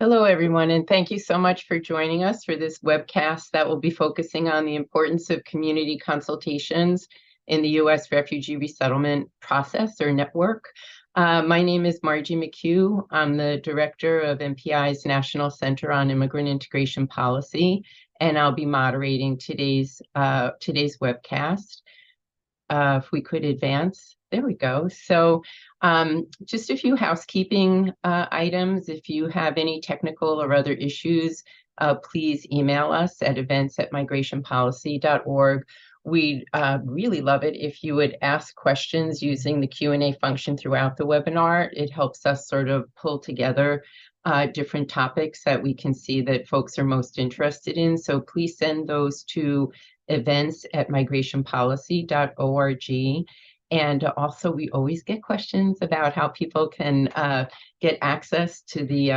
Hello, everyone, and thank you so much for joining us for this webcast that will be focusing on the importance of community consultations in the U.S. refugee resettlement process or network. My name is Margie McHugh. I'm the director of MPI's National Center on Immigrant Integration Policy, and I'll be moderating today's webcast. If we could advance. There we go. So just a few housekeeping items. If you have any technical or other issues, please email us at events@migrationpolicy.org. We'd really love it if you would ask questions using the Q&A function throughout the webinar. It helps us sort of pull together different topics that we can see that folks are most interested in. So please send those to events@migrationpolicy.org. And also, we always get questions about how people can get access to the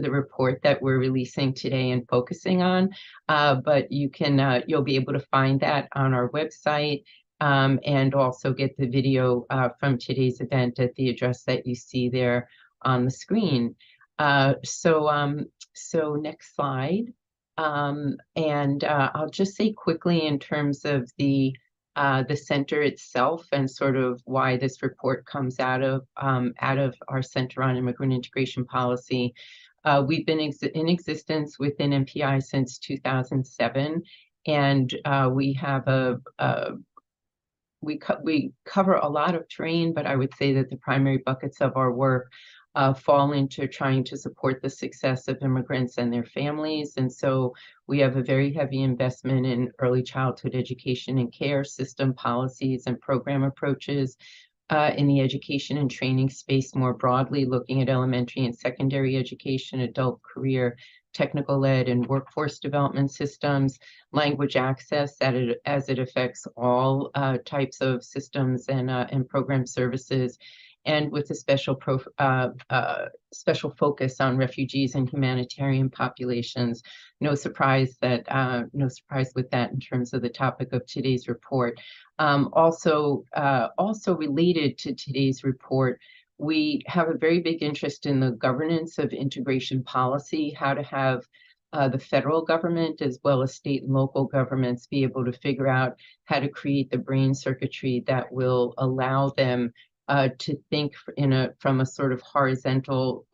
report that we're releasing today and focusing on. But you'll be able to find that on our website, and also get the video from today's event at the address that you see there on the screen. So next slide. I'll just say quickly in terms of the center itself and sort of why this report comes out of our Center on Immigrant Integration Policy. We've been in existence within MPI since 2007, and we have we cover a lot of terrain, but I would say that the primary buckets of our work fall into trying to support the success of immigrants and their families. And so we have a very heavy investment in early childhood education and care system policies and program approaches in the education and training space more broadly, looking at elementary and secondary education, adult career, technical ed, and workforce development systems, language access as it affects all types of systems and program services, and with a special focus on refugees and humanitarian populations. No surprise with that in terms of the topic of today's report. Also related to today's report, we have a very big interest in the governance of integration policy, how to have the federal government as well as state and local governments be able to figure out how to create the brain circuitry that will allow them to think from a sort of horizontal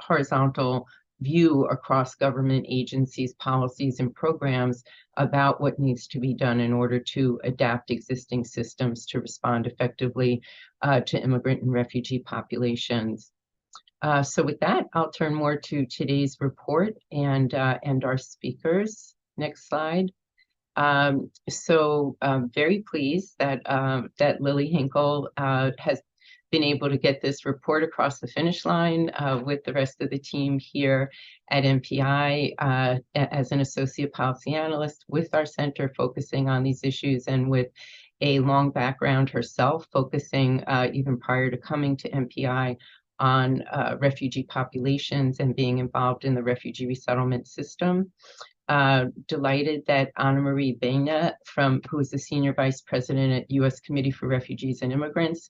view across government agencies, policies, and programs about what needs to be done in order to adapt existing systems to respond effectively to immigrant and refugee populations. So with that, I'll turn more to today's report and our speakers. Next slide. So I'm very pleased that Lily Hinkle has been able to get this report across the finish line with the rest of the team here at MPI as an associate policy analyst with our center focusing on these issues, and with a long background herself focusing even prior to coming to MPI on refugee populations and being involved in the refugee resettlement system. Delighted that Anna Marie Baina, who is the Senior Vice President at U.S. Committee for Refugees and Immigrants,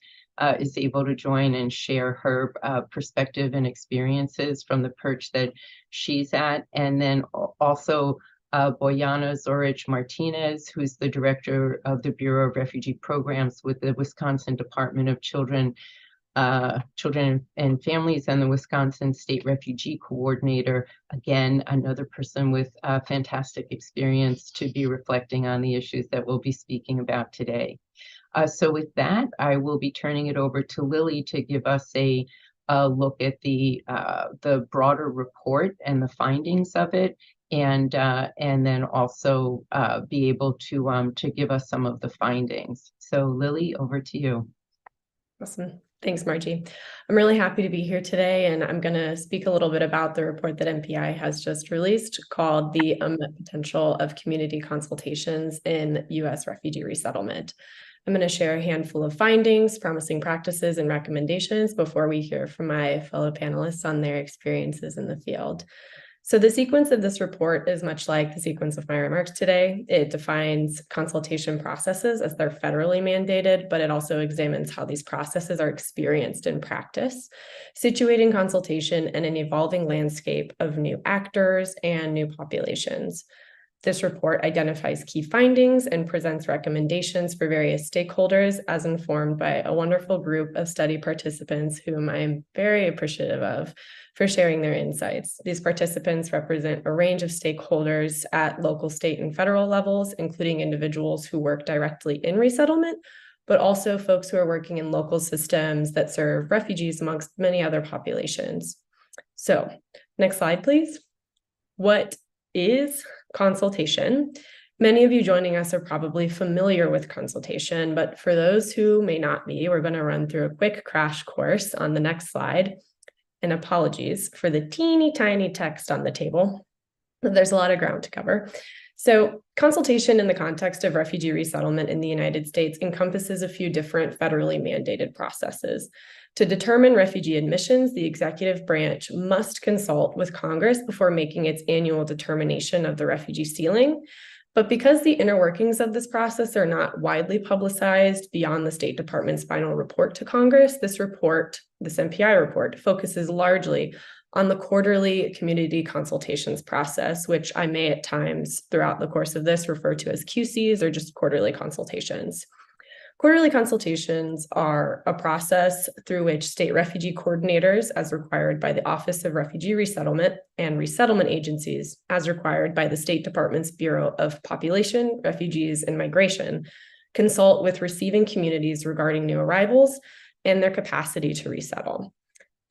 is able to join and share her perspective and experiences from the perch that she's at. And then also Boyana Zorich Martinez, who's the Director of the Bureau of Refugee Programs with the Wisconsin Department of Children and Families, and the Wisconsin State Refugee Coordinator. Again, another person with fantastic experience to be reflecting on the issues that we'll be speaking about today. So with that, I will be turning it over to Lily to give us a look at the broader report and the findings of it, and then also be able to give us some of the findings. So Lily, over to you. Awesome. Thanks, Margie. I'm really happy to be here today, and I'm going to speak a little bit about the report that MPI has just released called The Unmet Potential of Community Consultations in U.S. Refugee Resettlement. I'm going to share a handful of findings, promising practices, and recommendations before we hear from my fellow panelists on their experiences in the field. So the sequence of this report is much like the sequence of my remarks today. It defines consultation processes as they're federally mandated, but it also examines how these processes are experienced in practice, situating consultation in an evolving landscape of new actors and new populations. This report identifies key findings and presents recommendations for various stakeholders as informed by a wonderful group of study participants whom I am very appreciative of for sharing their insights. These participants represent a range of stakeholders at local, state, and federal levels, including individuals who work directly in resettlement, but also folks who are working in local systems that serve refugees amongst many other populations. So, next slide, please. What is consultation? Many of you joining us are probably familiar with consultation, but for those who may not be, we're going to run through a quick crash course on the next slide. And apologies for the teeny tiny text on the table. There's a lot of ground to cover. So consultation in the context of refugee resettlement in the United States encompasses a few different federally mandated processes. To determine refugee admissions, the executive branch must consult with Congress before making its annual determination of the refugee ceiling. But because the inner workings of this process are not widely publicized beyond the State Department's final report to Congress, this MPI report, focuses largely on the quarterly community consultations process, which I may at times throughout the course of this refer to as QCs or just quarterly consultations. Quarterly consultations are a process through which state refugee coordinators, as required by the Office of Refugee Resettlement, and resettlement agencies, as required by the State Department's Bureau of Population, Refugees, and Migration, consult with receiving communities regarding new arrivals and their capacity to resettle.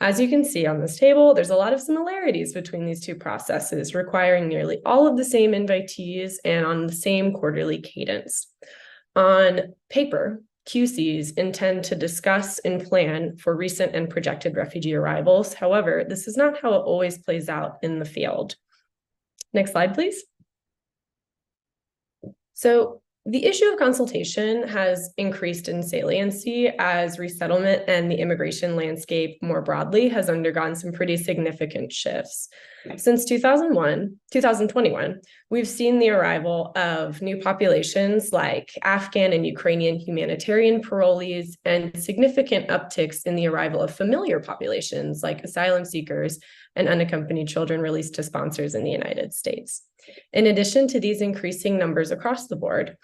As you can see on this table, there's a lot of similarities between these two processes, requiring nearly all of the same invitees and on the same quarterly cadence. On paper, QCs intend to discuss and plan for recent and projected refugee arrivals. However, this is not how it always plays out in the field. Next slide, please. So the issue of consultation has increased in saliency as resettlement and the immigration landscape more broadly has undergone some pretty significant shifts. Since 2021, we've seen the arrival of new populations like Afghan and Ukrainian humanitarian parolees and significant upticks in the arrival of familiar populations like asylum seekers and unaccompanied children released to sponsors in the United States. In addition to these increasing numbers across the board,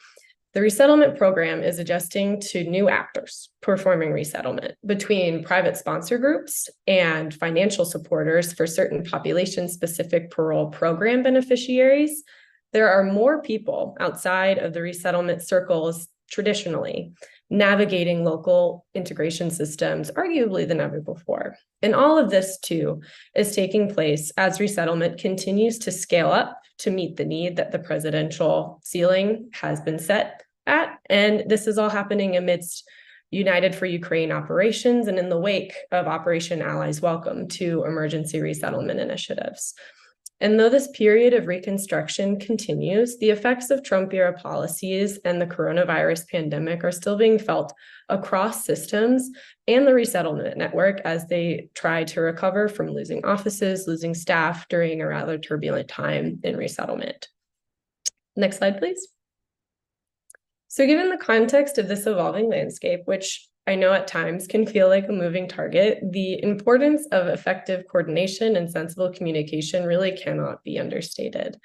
the resettlement program is adjusting to new actors performing resettlement between private sponsor groups and financial supporters for certain population-specific parole program beneficiaries. There are more people outside of the resettlement circles traditionally navigating local integration systems, arguably than ever before. And all of this, too, is taking place as resettlement continues to scale up to meet the need that the presidential ceiling has been set at. And this is all happening amidst United for Ukraine operations and in the wake of Operation Allies Welcome to emergency resettlement initiatives. And though this period of reconstruction continues, the effects of Trump-era policies and the coronavirus pandemic are still being felt across systems and the resettlement network as they try to recover from losing offices, losing staff during a rather turbulent time in resettlement. Next slide, please. So given the context of this evolving landscape, which I know at times can feel like a moving target, the importance of effective coordination and sensible communication really cannot be understated.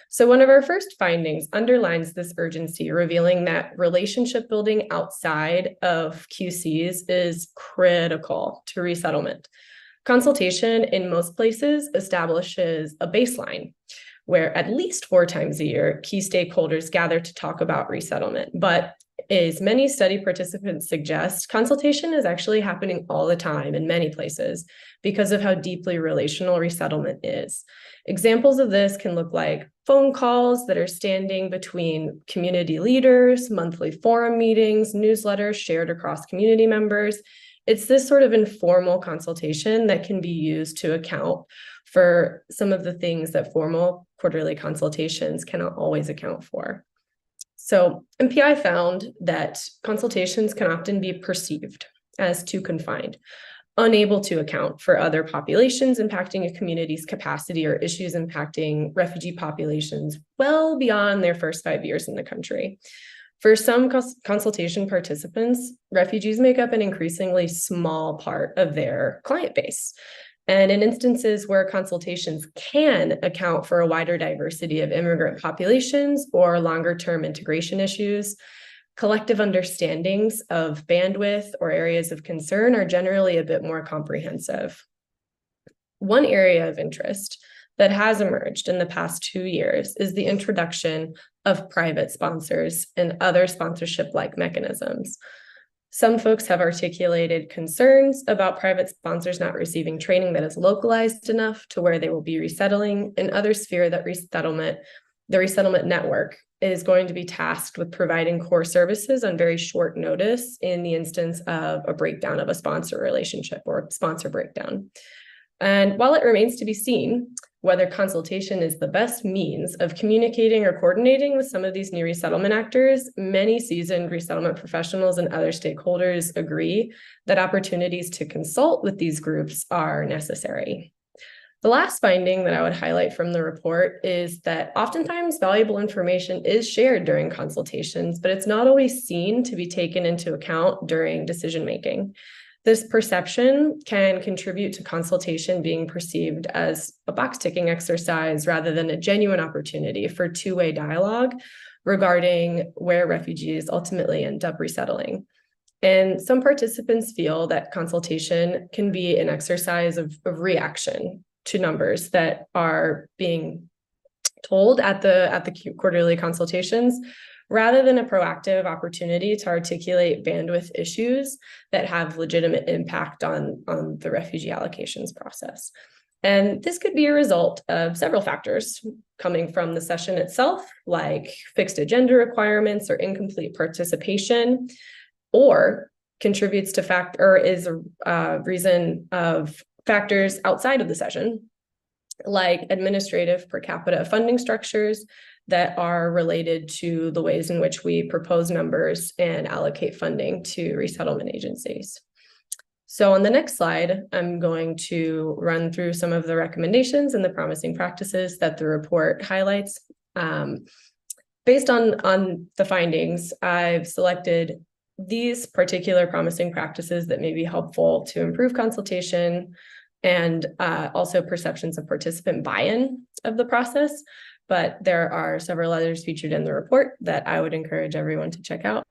So one of our first findings underlines this urgency, revealing that relationship building outside of QCs is critical to resettlement. Consultation in most places establishes a baseline where at least 4 times a year, key stakeholders gather to talk about resettlement. But as many study participants suggest, consultation is actually happening all the time in many places because of how deeply relational resettlement is. Examples of this can look like phone calls that are standing between community leaders, monthly forum meetings, newsletters shared across community members. It's this sort of informal consultation that can be used to account for some of the things that formal quarterly consultations cannot always account for. So MPI found that consultations can often be perceived as too confined. unable to account for other populations impacting a community's capacity or issues impacting refugee populations well beyond their first 5 years in the country. For some consultation participants, refugees make up an increasingly small part of their client base. And in instances where consultations can account for a wider diversity of immigrant populations or longer-term integration issues, collective understandings of bandwidth or areas of concern are generally a bit more comprehensive. One area of interest that has emerged in the past 2 years is the introduction of private sponsors and other sponsorship-like mechanisms. Some folks have articulated concerns about private sponsors not receiving training that is localized enough to where they will be resettling, and others fear that the resettlement network is going to be tasked with providing core services on very short notice in the instance of a breakdown of a sponsor relationship or sponsor breakdown. And while it remains to be seen whether consultation is the best means of communicating or coordinating with some of these new resettlement actors, many seasoned resettlement professionals and other stakeholders agree that opportunities to consult with these groups are necessary. The last finding that I would highlight from the report is that oftentimes valuable information is shared during consultations, but it's not always seen to be taken into account during decision-making. This perception can contribute to consultation being perceived as a box-ticking exercise rather than a genuine opportunity for two-way dialogue regarding where refugees ultimately end up resettling. And some participants feel that consultation can be an exercise of reaction to numbers that are being told at the quarterly consultations, rather than a proactive opportunity to articulate bandwidth issues that have legitimate impact on the refugee allocations process. And this could be a result of several factors coming from the session itself, like fixed agenda requirements or incomplete participation, or contributes to is a reason of factors outside of the session, like administrative per capita funding structures that are related to the ways in which we propose numbers and allocate funding to resettlement agencies. So on the next slide, I'm going to run through some of the recommendations and the promising practices that the report highlights. Based on the findings, I've selected these particular promising practices that may be helpful to improve consultation and also perceptions of participant buy-in of the process. But there are several others featured in the report that I would encourage everyone to check out.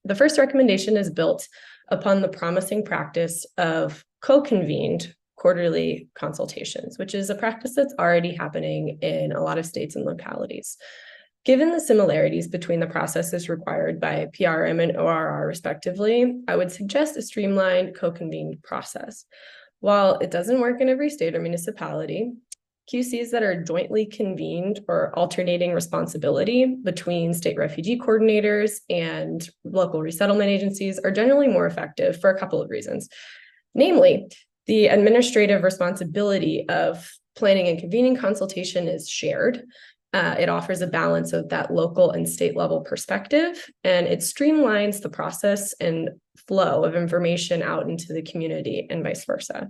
The first recommendation is built upon the promising practice of co-convened quarterly consultations, which is a practice that's already happening in a lot of states and localities. Given the similarities between the processes required by PRM and ORR respectively, I would suggest a streamlined co-convened process. While it doesn't work in every state or municipality, QCs that are jointly convened or alternating responsibility between state refugee coordinators and local resettlement agencies are generally more effective for a couple of reasons. Namely, the administrative responsibility of planning and convening consultation is shared. It offers a balance of that local and state level perspective, and it streamlines the process and flow of information out into the community and vice versa.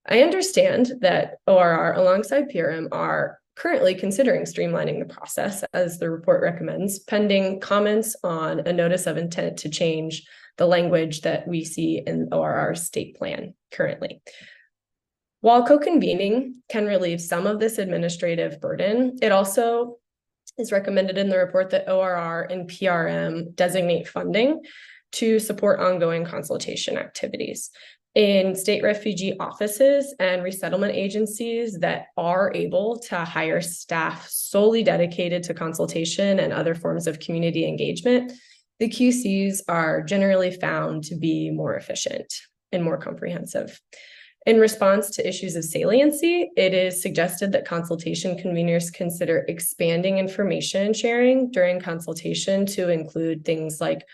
I understand that ORR alongside PRM are currently considering streamlining the process, as the report recommends, pending comments on a notice of intent to change the language that we see in ORR's state plan currently. While co-convening can relieve some of this administrative burden, it also is recommended in the report that ORR and PRM designate funding to support ongoing consultation activities. In state refugee offices and resettlement agencies that are able to hire staff solely dedicated to consultation and other forms of community engagement, the QCs are generally found to be more efficient and more comprehensive. In response to issues of saliency, it is suggested that consultation conveners consider expanding information sharing during consultation to include things like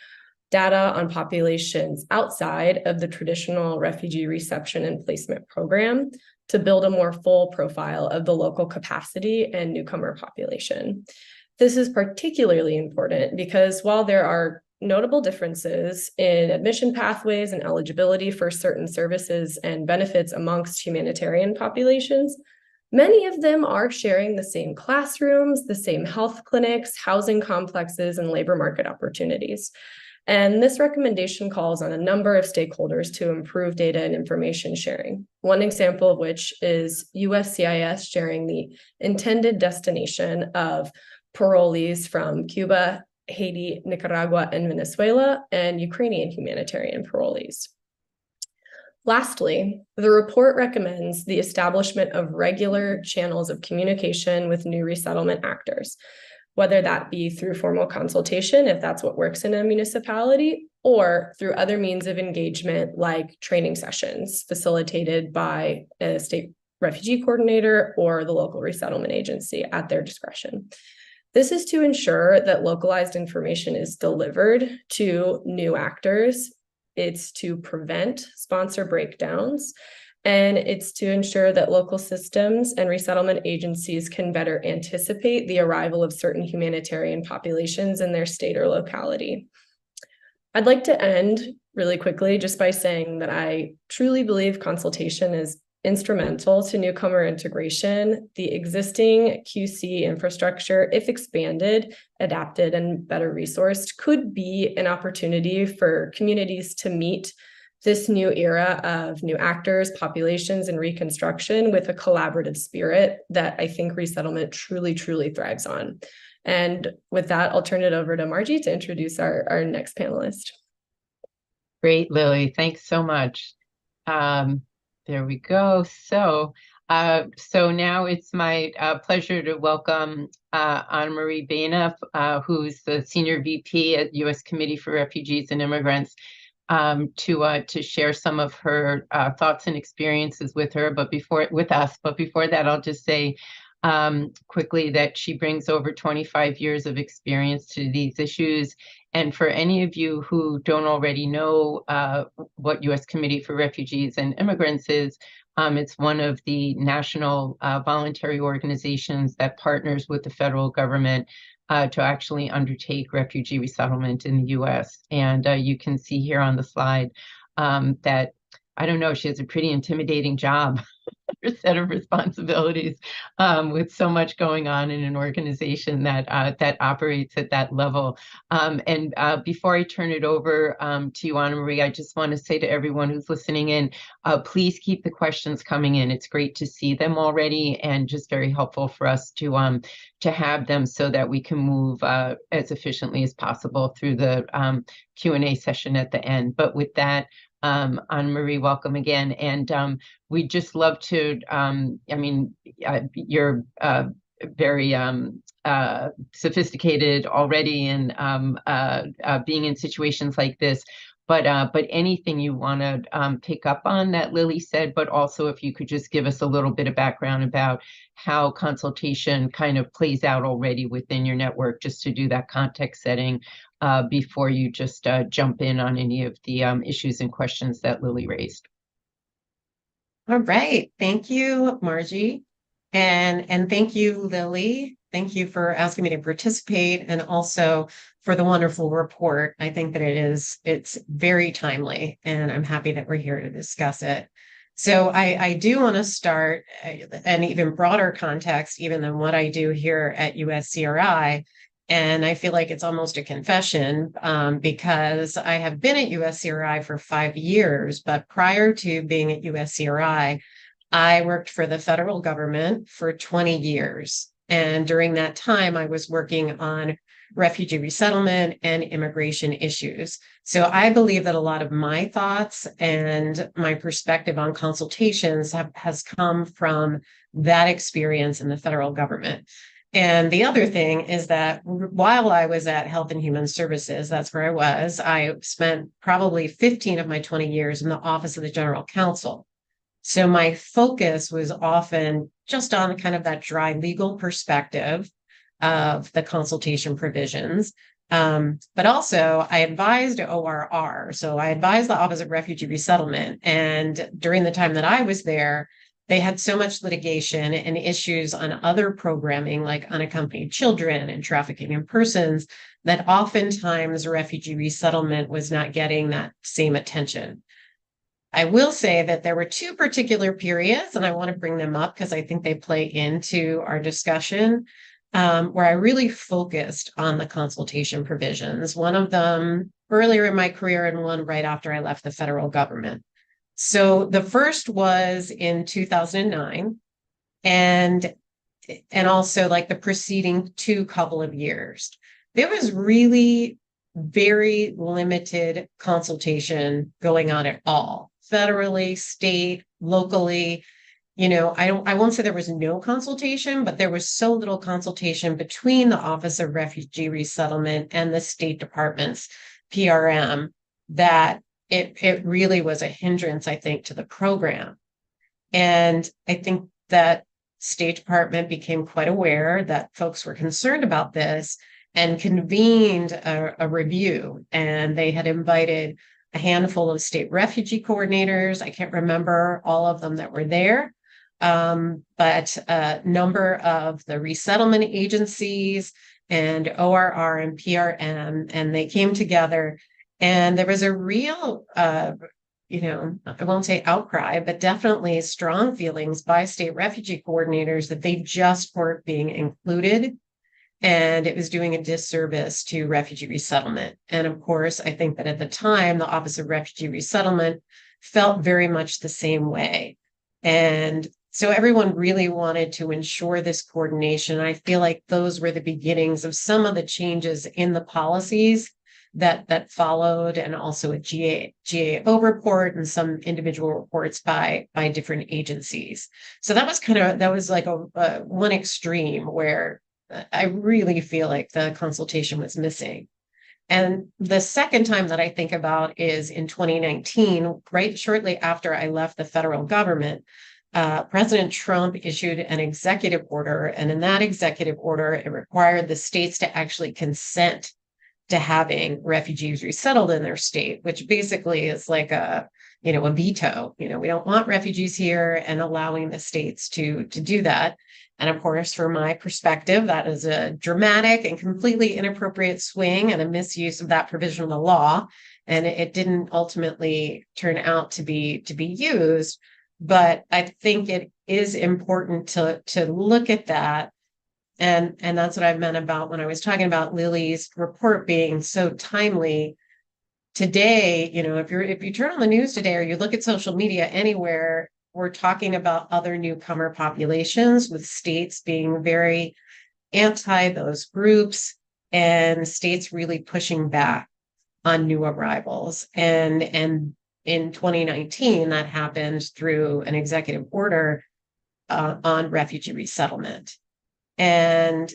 data on populations outside of the traditional refugee reception and placement program to build a more full profile of the local capacity and newcomer population. This is particularly important because while there are notable differences in admission pathways and eligibility for certain services and benefits amongst humanitarian populations, many of them are sharing the same classrooms, the same health clinics, housing complexes, and labor market opportunities. And this recommendation calls on a number of stakeholders to improve data and information sharing. One example of which is USCIS sharing the intended destination of parolees from Cuba, Haiti, Nicaragua, and Venezuela, and Ukrainian humanitarian parolees. Lastly, the report recommends the establishment of regular channels of communication with new resettlement actors, whether that be through formal consultation, if that's what works in a municipality, or through other means of engagement like training sessions facilitated by a state refugee coordinator or the local resettlement agency at their discretion. This is to ensure that localized information is delivered to new actors. It's to prevent sponsor breakdowns, and it's to ensure that local systems and resettlement agencies can better anticipate the arrival of certain humanitarian populations in their state or locality. I'd like to end really quickly just by saying that I truly believe consultation is instrumental to newcomer integration. The existing QC infrastructure, if expanded, adapted, and better resourced, could be an opportunity for communities to meet this new era of new actors, populations, and reconstruction with a collaborative spirit that I think resettlement truly, truly thrives on. And with that, I'll turn it over to Margie to introduce our next panelist. Great, Lily. Thanks so much. There we go. So now it's my pleasure to welcome Anna Marie Baina, who's the Senior VP at U.S. Committee for Refugees and Immigrants, to share some of her thoughts and experiences with us. But before that, I'll just say quickly that she brings over 25 years of experience to these issues. And for any of you who don't already know what U.S. Committee for Refugees and Immigrants is, it's one of the national voluntary organizations that partners with the federal government to actually undertake refugee resettlement in the U.S. And you can see here on the slide that, I don't know, she has a pretty intimidating job, her set of responsibilities with so much going on in an organization that operates at that level. And before I turn it over to you, Anna Marie, I just want to say to everyone who's listening in, please keep the questions coming in. It's great to see them already, and just very helpful for us to have them so that we can move as efficiently as possible through the Q&A session at the end. But with that, Anna Marie, welcome again. And we'd just love to, you're very sophisticated already in being in situations like this, but anything you want to pick up on that Lily said, but also if you could just give us a little bit of background about how consultation kind of plays out already within your network, just to do that context setting before you just jump in on any of the issues and questions that Lily raised. All right. Thank you, Margie. And thank you, Lily. Thank you for asking me to participate, and also for the wonderful report. I think that it's very timely, and I'm happy that we're here to discuss it. So I do want to start an even broader context, even than what I do here at USCRI. And I feel like it's almost a confession because I have been at USCRI for 5 years, but prior to being at USCRI, I worked for the federal government for 20 years. And during that time, I was working on refugee resettlement and immigration issues. So I believe that a lot of my thoughts and my perspective on consultations has come from that experience in the federal government. And the other thing is that while I was at Health and Human Services, that's where I spent probably 15 of my 20 years in the Office of the General Counsel. So my focus was often just on kind of that dry legal perspective of the consultation provisions. But also I advised ORR. So I advised the Office of Refugee Resettlement. And during the time that I was there, they had so much litigation and issues on other programming like unaccompanied children and trafficking in persons that oftentimes refugee resettlement was not getting that same attention. I will say that there were two particular periods, and I want to bring them up because I think they play into our discussion, where I really focused on the consultation provisions. One of them earlier in my career and one right after I left the federal government. So the first was in 2009, and also like the preceding two couple of years. There was really very limited consultation going on at all, federally, state, locally. I won't say there was no consultation, but there was so little consultation between the Office of Refugee Resettlement and the State Department's PRM that it really was a hindrance, I think, to the program. And I think that State Department became quite aware that folks were concerned about this and convened a review. And they had invited a handful of state refugee coordinators. I can't remember all of them that were there, but a number of the resettlement agencies and ORR and PRM, and they came together. And there was a real, I won't say outcry, but definitely strong feelings by state refugee coordinators that they just weren't being included. And it was doing a disservice to refugee resettlement. And of course, I think that at the time, the Office of Refugee Resettlement felt very much the same way. And so everyone really wanted to ensure this coordination. I feel like those were the beginnings of some of the changes in the policies that followed, and also a GAO report and some individual reports by different agencies. So that was like a one extreme where I really feel like the consultation was missing. And the second time that I think about is in 2019, right shortly after I left the federal government. President Trump issued an executive order, and in that executive order, it required the states to actually consent to having refugees resettled in their state, which basically is like a veto. We don't want refugees here, and allowing the states to do that. And of course, from my perspective, that is a dramatic and completely inappropriate swing and a misuse of that provision of the law. And it didn't ultimately turn out to be used. But I think it is important to look at that. And that's what I meant about when I was talking about Lily's report being so timely. Today, if you turn on the news today or you look at social media anywhere, we're talking about other newcomer populations, with states being very anti those groups and states really pushing back on new arrivals. And in 2019, that happened through an executive order on refugee resettlement. And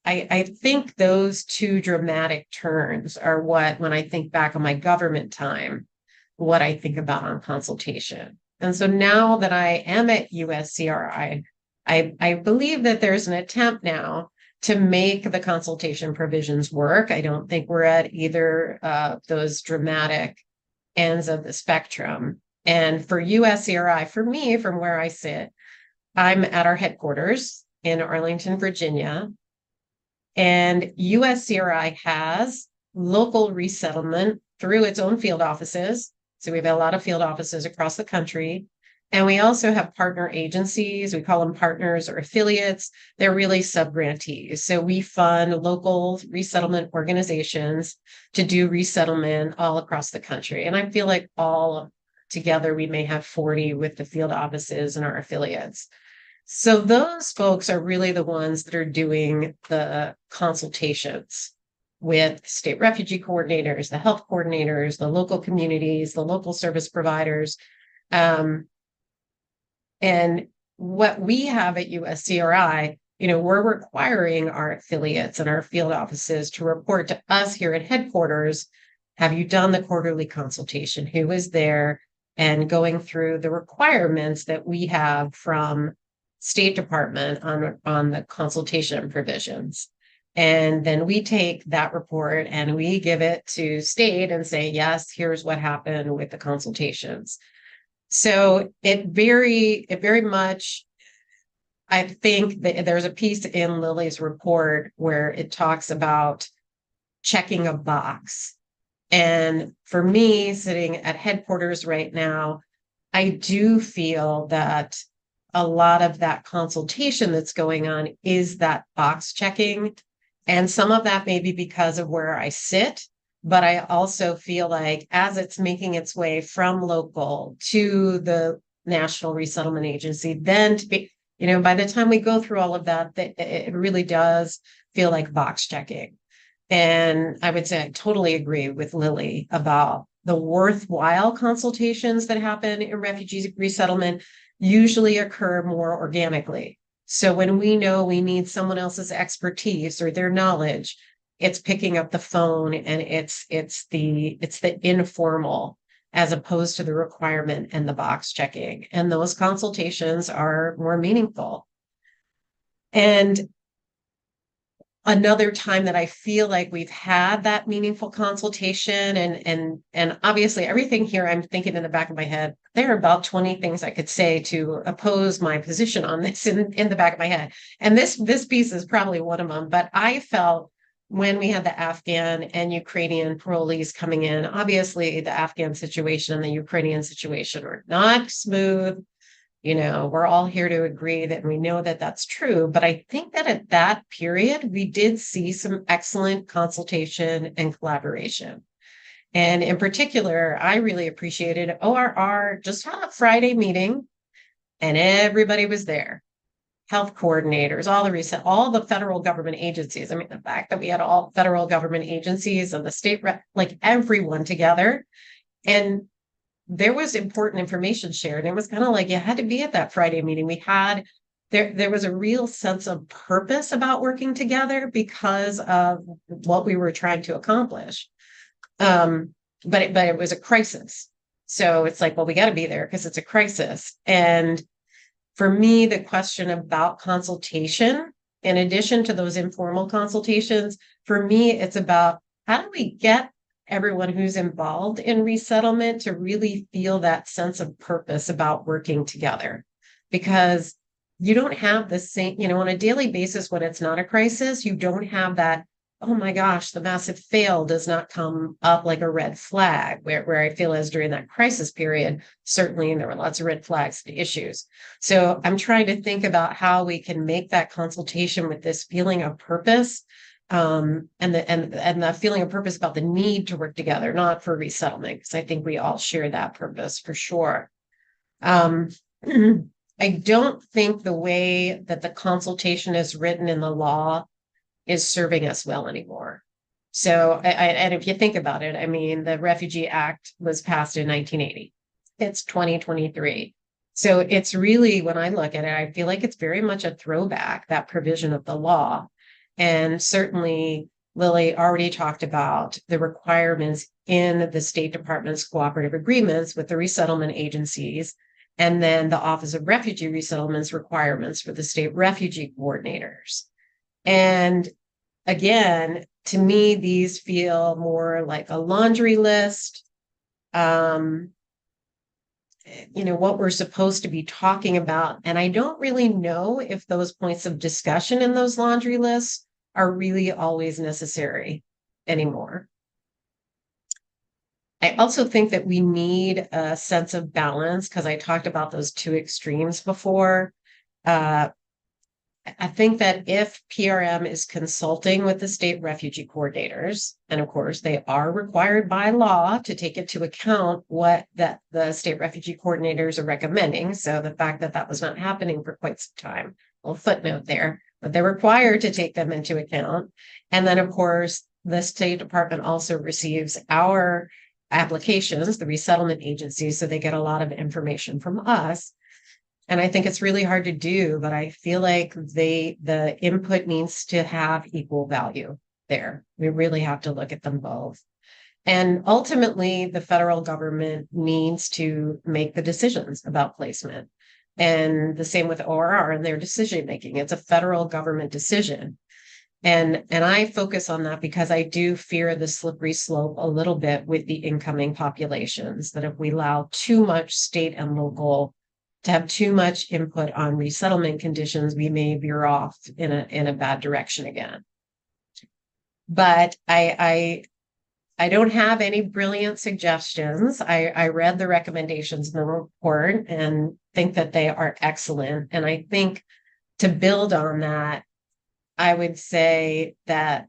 I think those two dramatic turns are what, when I think back on my government time, what I think about on consultation. And so now that I am at USCRI, I believe that there's an attempt now to make the consultation provisions work. I don't think we're at either of those dramatic ends of the spectrum. And for USCRI, for me, from where I sit, I'm at our headquarters in Arlington, Virginia. And USCRI has local resettlement through its own field offices. So we have a lot of field offices across the country. And we also have partner agencies. We call them partners or affiliates. They're really sub-grantees. So we fund local resettlement organizations to do resettlement all across the country. And I feel like all together, we may have 40 with the field offices and our affiliates. So those folks are really the ones that are doing the consultations with state refugee coordinators, the health coordinators, the local communities, the local service providers. And what we have at USCRI, we're requiring our affiliates and our field offices to report to us here at headquarters. Have you done the quarterly consultation? Who is there? And going through the requirements that we have from State Department on the consultation provisions. And then we take that report and we give it to state and say, yes, here's what happened with the consultations. So it very much, I think that there's a piece in Lily's report where it talks about checking a box. And for me, sitting at headquarters right now, I do feel that a lot of that consultation that's going on is that box checking. And some of that may be because of where I sit, but I also feel like as it's making its way from local to the National Resettlement Agency, then to be, by the time we go through all of that, it really does feel like box checking. And I would say I totally agree with Lily about the worthwhile consultations that happen in refugee resettlement usually occur more organically. So when we know we need someone else's expertise or their knowledge, it's picking up the phone and it's the informal as opposed to the requirement and the box checking. And those consultations are more meaningful. And another time that I feel like we've had that meaningful consultation and obviously everything here I'm thinking in the back of my head, there are about 20 things I could say to oppose my position on this in the back of my head. And this piece is probably one of them, but I felt when we had the Afghan and Ukrainian parolees coming in, obviously the Afghan situation and the Ukrainian situation were not smooth. We're all here to agree that we know that that's true. But I think that at that period, we did see some excellent consultation and collaboration. And in particular, I really appreciated ORR just had a Friday meeting and everybody was there. Health coordinators, all the federal government agencies. I mean, the fact that we had all federal government agencies and the state, like everyone together. And there was important information shared. It was kind of like you had to be at that Friday meeting. There was a real sense of purpose about working together because of what we were trying to accomplish. But it was a crisis. So it's like, well, we got to be there because it's a crisis. And for me, the question about consultation, in addition to those informal consultations, for me, it's about how do we get everyone who's involved in resettlement to really feel that sense of purpose about working together, because you don't have the same, on a daily basis when it's not a crisis, you don't have that, oh my gosh, the massive fail does not come up like a red flag, where I feel as during that crisis period, certainly there were lots of red flags and issues. So I'm trying to think about how we can make that consultation with this feeling of purpose, and the feeling of purpose about the need to work together, not for resettlement, because I think we all share that purpose for sure. I don't think the way that the consultation is written in the law is serving us well anymore. So, and if you think about it, I mean, the Refugee Act was passed in 1980. It's 2023. So it's really, when I look at it, I feel like it's very much a throwback, that provision of the law. And certainly Lily already talked about the requirements in the State Department's cooperative agreements with the resettlement agencies, and then the Office of Refugee Resettlement's requirements for the state refugee coordinators. And again, to me, these feel more like a laundry list. What we're supposed to be talking about. And I don't really know if those points of discussion in those laundry lists are really always necessary anymore. I also think that we need a sense of balance, because I talked about those two extremes before. I think that if PRM is consulting with the state refugee coordinators, and of course they are required by law to take into account what the state refugee coordinators are recommending. So the fact that that was not happening for quite some time, a little footnote there, but they're required to take them into account. And then of course, the State Department also receives our applications, the resettlement agencies, so they get a lot of information from us. And I think it's really hard to do, but I feel like the input needs to have equal value there. We really have to look at them both. And ultimately, the federal government needs to make the decisions about placement. And the same with ORR and their decision making. It's a federal government decision. And I focus on that because I do fear the slippery slope a little bit with the incoming populations, that if we allow too much state and local to have too much input on resettlement conditions, we may veer off in a bad direction again. But I don't have any brilliant suggestions. I read the recommendations in the report and think that they are excellent. And I think to build on that, I would say that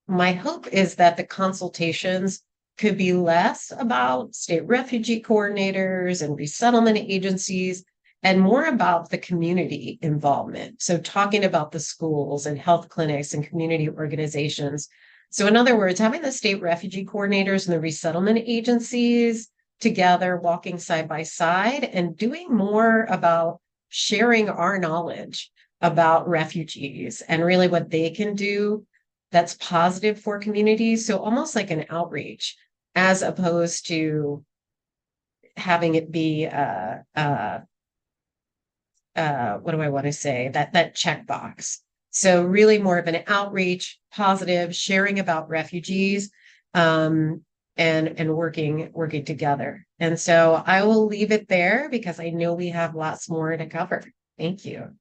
my hope is that the consultations could be less about state refugee coordinators and resettlement agencies and more about the community involvement. So talking about the schools and health clinics and community organizations. So in other words, having the state refugee coordinators and the resettlement agencies together, walking side by side and doing more about sharing our knowledge about refugees and really what they can do that's positive for communities. So almost like an outreach, as opposed to having it be what do I want to say? That checkbox. So really more of an outreach, positive, sharing about refugees, and working together. And so I will leave it there because I know we have lots more to cover. Thank you.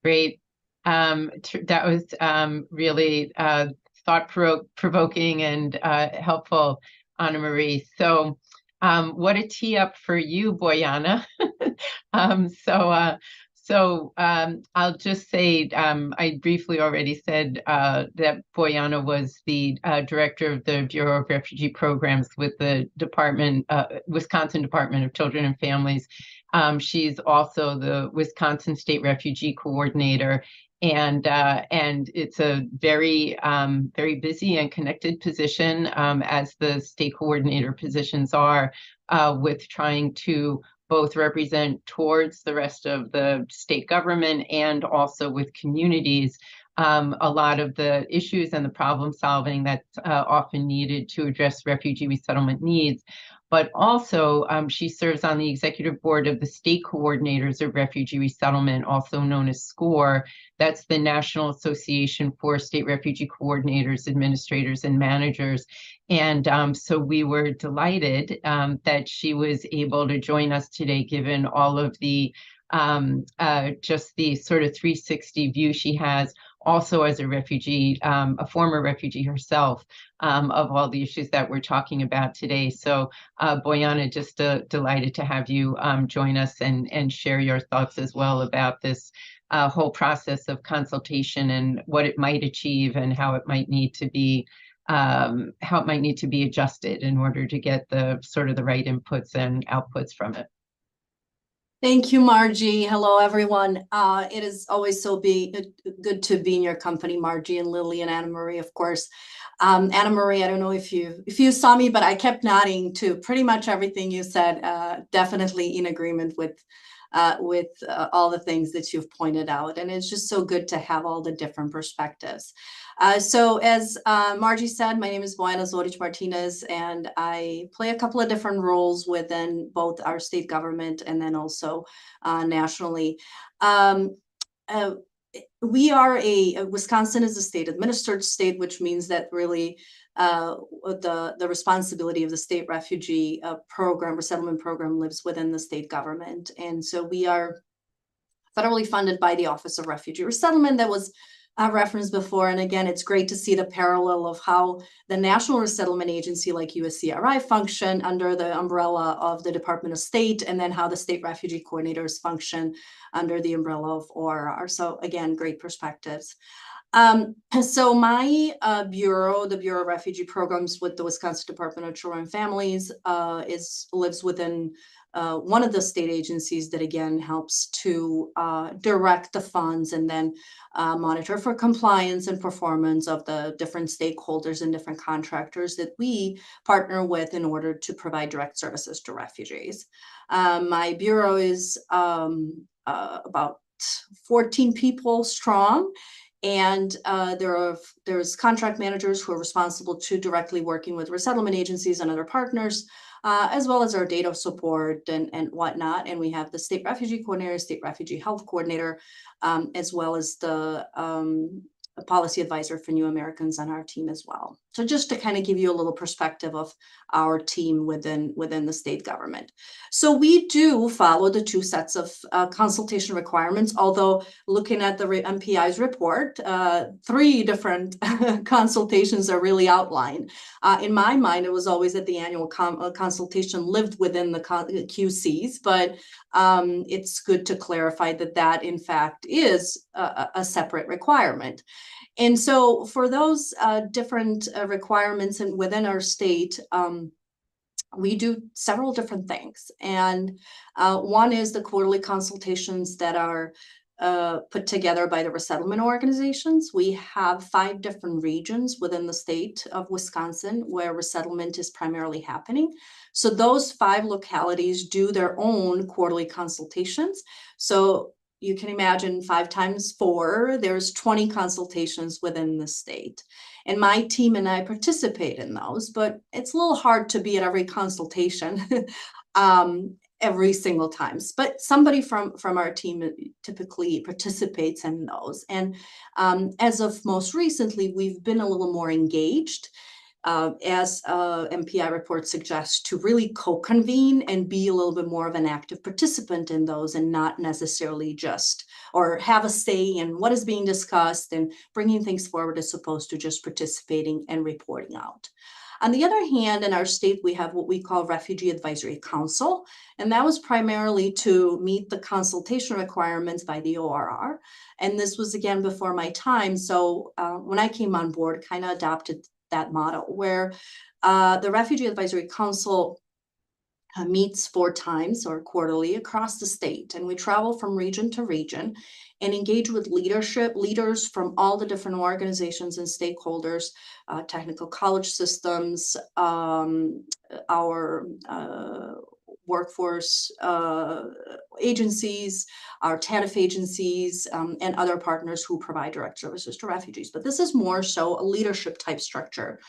Great. That was really thought-provoking and helpful, Anna Marie. So what a tee up for you, Boyana. I'll just say, I briefly already said that Boyana was the director of the Bureau of Refugee Programs with the Wisconsin Department of Children and Families. She's also the Wisconsin State Refugee Coordinator. And it's a very, very busy and connected position, as the state coordinator positions are, with trying to both represent towards the rest of the state government and also with communities a lot of the issues and the problem solving that's often needed to address refugee resettlement needs. But also she serves on the executive board of the State Coordinators of Refugee Resettlement, also known as SCORE. That's the National Association for State Refugee Coordinators, Administrators, and Managers. And so we were delighted that she was able to join us today, given all of the just the sort of 360 view she has, also as a refugee, a former refugee herself, of all the issues that we're talking about today. So Boyana, just delighted to have you join us and share your thoughts as well about this whole process of consultation and what it might achieve and how it might need to be adjusted in order to get the sort of the right inputs and outputs from it. Thank you, Margie. Hello, everyone. It is always good to be in your company, Margie and Lily and Anna Marie, of course. Anna Marie, I don't know if you saw me, but I kept nodding to pretty much everything you said. Definitely in agreement with all the things that you've pointed out, and it's just so good to have all the different perspectives. So as Margie said, my name is Boyana Zoric Martinez, and I play a couple of different roles within both our state government and then also nationally. We are Wisconsin is a state administered state, which means that really the responsibility of the state refugee resettlement program lives within the state government. And so we are federally funded by the Office of Refugee Resettlement that was referenced before. And again, it's great to see the parallel of how the National Resettlement Agency like USCRI function under the umbrella of the Department of State, and then how the state refugee coordinators function under the umbrella of ORR. So again, great perspectives. So my bureau, the Bureau of Refugee Programs with the Wisconsin Department of Children and Families, lives within one of the state agencies that again helps to direct the funds and then monitor for compliance and performance of the different stakeholders and different contractors that we partner with in order to provide direct services to refugees. My bureau is about 14 people strong. And there's contract managers who are responsible to directly working with resettlement agencies and other partners as well as our data support and whatnot. And we have the state refugee coordinator, state refugee health coordinator, as well as the a policy advisor for New Americans on our team as well. So just to kind of give you a little perspective of our team within the state government. So we do follow the two sets of consultation requirements, although looking at the MPI's report, 3 different consultations are really outlined. In my mind, it was always that the annual consultation lived within the QCs, but it's good to clarify that that in fact is a separate requirement. And so for those different requirements and within our state, we do several different things. And one is the quarterly consultations that are put together by the resettlement organizations. We have 5 different regions within the state of Wisconsin where resettlement is primarily happening. So those 5 localities do their own quarterly consultations. So you can imagine 5 times 4, there's 20 consultations within the state. And my team and I participate in those, but it's a little hard to be at every consultation every single time. But somebody from our team typically participates in those. And as of most recently, we've been a little more engaged, as MPI report suggests, to really co-convene and be a little bit more of an active participant in those and not necessarily just or have a say in what is being discussed and bringing things forward as opposed to just participating and reporting out. On the other hand, in our state, we have what we call Refugee Advisory Council, and that was primarily to meet the consultation requirements by the ORR. And this was, again, before my time. So when I came on board, kind of adopted that model where the Refugee Advisory Council meets 4 times or quarterly across the state. And we travel from region to region and engage with leaders from all the different organizations and stakeholders, technical college systems, our workforce agencies, our TANF agencies, and other partners who provide direct services to refugees. But this is more so a leadership type structure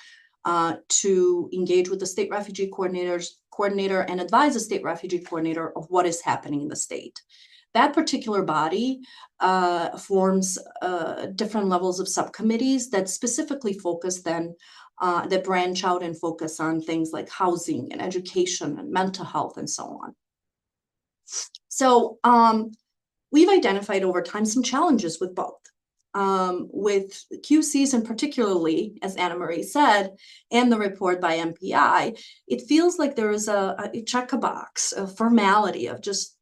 to engage with the state refugee coordinator and advise the state refugee coordinator of what is happening in the state. That particular body forms different levels of subcommittees that specifically focus then, that branch out and focus on things like housing and education and mental health and so on. So we've identified over time some challenges with both. With QCs and particularly, as Anna Marie said, and the report by MPI, it feels like there is a check a box, a formality of just,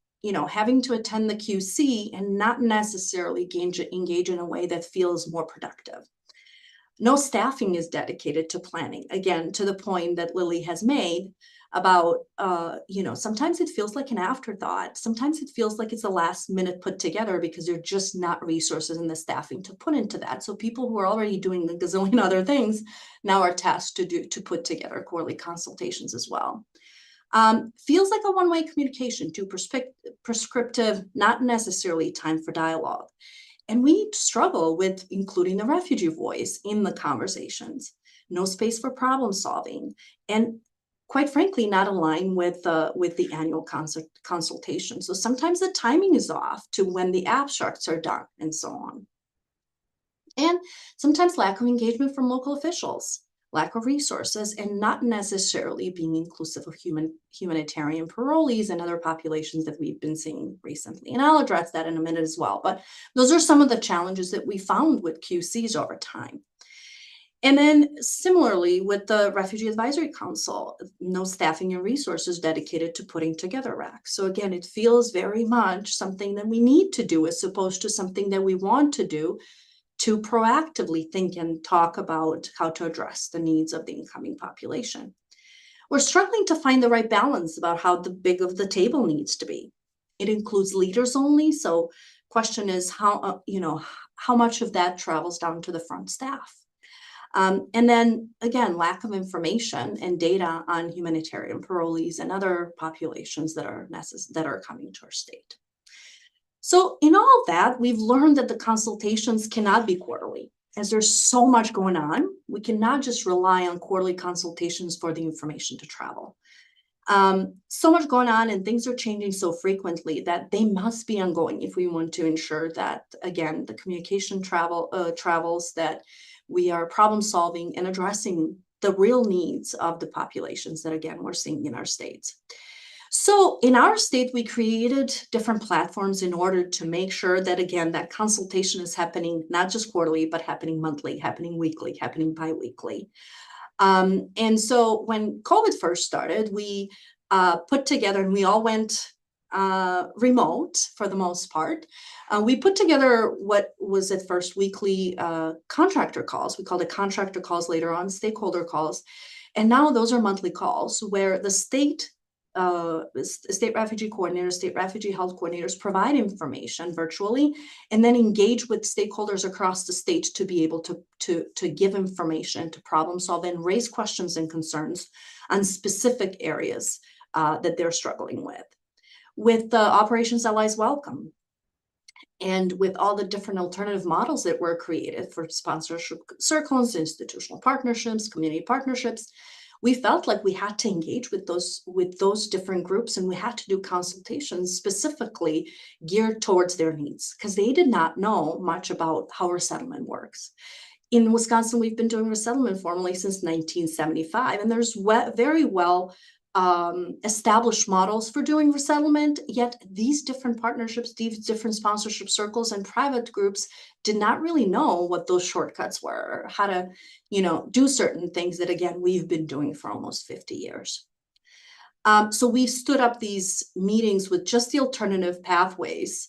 having to attend the QC and not necessarily engage in a way that feels more productive. No staffing is dedicated to planning, again, to the point that Lily has made about, sometimes it feels like an afterthought. Sometimes it feels like it's a last minute put together because there are just not resources in the staffing to put into that. So people who are already doing the gazillion other things now are tasked to put together quarterly consultations as well. Feels like a one-way communication, too prescriptive, not necessarily time for dialogue. And we struggle with including the refugee voice in the conversations. No space for problem solving, and quite frankly, not aligned with the annual consultation. So sometimes the timing is off to when the abstracts are done and so on. And sometimes lack of engagement from local officials, lack of resources, and not necessarily being inclusive of humanitarian parolees and other populations that we've been seeing recently. And I'll address that in a minute as well. But those are some of the challenges that we found with QCs over time. And then similarly with the Refugee Advisory Council, no staffing and resources dedicated to putting together RACs. So again, it feels very much something that we need to do as opposed to something that we want to do to proactively think and talk about how to address the needs of the incoming population. We're struggling to find the right balance about how big of the table needs to be. It includes leaders only. So question is how much of that travels down to the front staff. And then again, lack of information and data on humanitarian parolees and other populations that are coming to our state. So in all that, we've learned that the consultations cannot be quarterly. As there's so much going on, we cannot just rely on quarterly consultations for the information to travel. So much going on and things are changing so frequently that they must be ongoing if we want to ensure that, again, the communication travels, that we are problem solving and addressing the real needs of the populations that, again, we're seeing in our states. So in our state, we created different platforms in order to make sure that, again, that consultation is happening not just quarterly, but happening monthly, happening weekly, happening biweekly. And so when COVID first started, we put together, and we all went remote for the most part. We put together what was at first weekly contractor calls. We called it contractor calls, later on stakeholder calls. And now those are monthly calls where the state refugee coordinators, state refugee health coordinators provide information virtually, and then engage with stakeholders across the state to be able to give information, to problem solve, and raise questions and concerns on specific areas that they're struggling with. With Operations Allies Welcome, and with all the different alternative models that were created for sponsorship circles, institutional partnerships, community partnerships, we felt like we had to engage with those different groups, and we had to do consultations specifically geared towards their needs, because they did not know much about how resettlement works. In Wisconsin, we've been doing resettlement formally since 1975, and there's very well established models for doing resettlement, yet these different partnerships, these different sponsorship circles and private groups did not really know what those shortcuts were, or how to, do certain things that, again, we've been doing for almost 50 years. So we've stood up these meetings with just the alternative pathways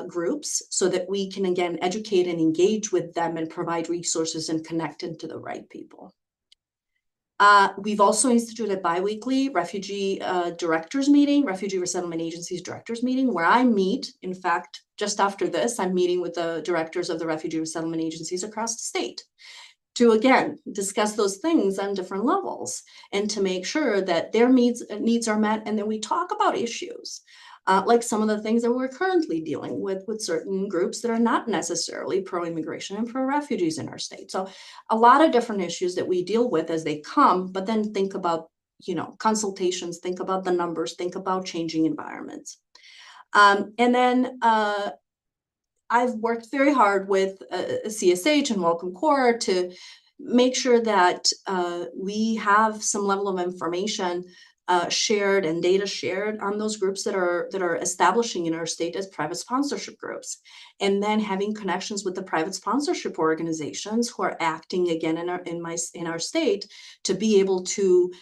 groups so that we can, again, educate and engage with them and provide resources and connect into the right people. We've also instituted a biweekly refugee directors meeting, Refugee Resettlement Agencies directors meeting, where I meet. In fact, just after this, I'm meeting with the directors of the refugee resettlement agencies across the state to, again, discuss those things on different levels and to make sure that their needs are met. And then we talk about issues like some of the things that we're currently dealing with certain groups that are not necessarily pro-immigration and pro-refugees in our state. So a lot of different issues that we deal with as they come, but then think about, consultations, think about the numbers, think about changing environments. And then I've worked very hard with CSH and Welcome Corps to make sure that we have some level of information shared and data shared on those groups that are establishing in our state as private sponsorship groups, and then having connections with the private sponsorship organizations who are acting, again, in our state, to be able to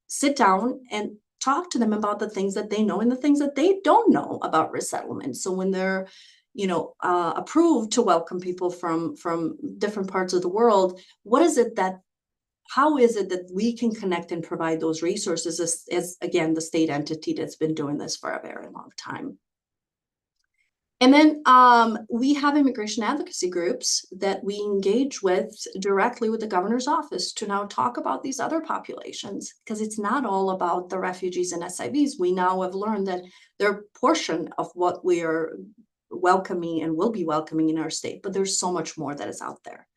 sit down and talk to them about the things that they know and the things that they don't know about resettlement. So when they're approved to welcome people from different parts of the world, how is it that we can connect and provide those resources as again, the state entity that's been doing this for a very long time? And then we have immigration advocacy groups that we engage with directly with the governor's office to now talk about these other populations, because it's not all about the refugees and SIVs. We now have learned that they're a portion of what we are welcoming and will be welcoming in our state, but there's so much more that is out there.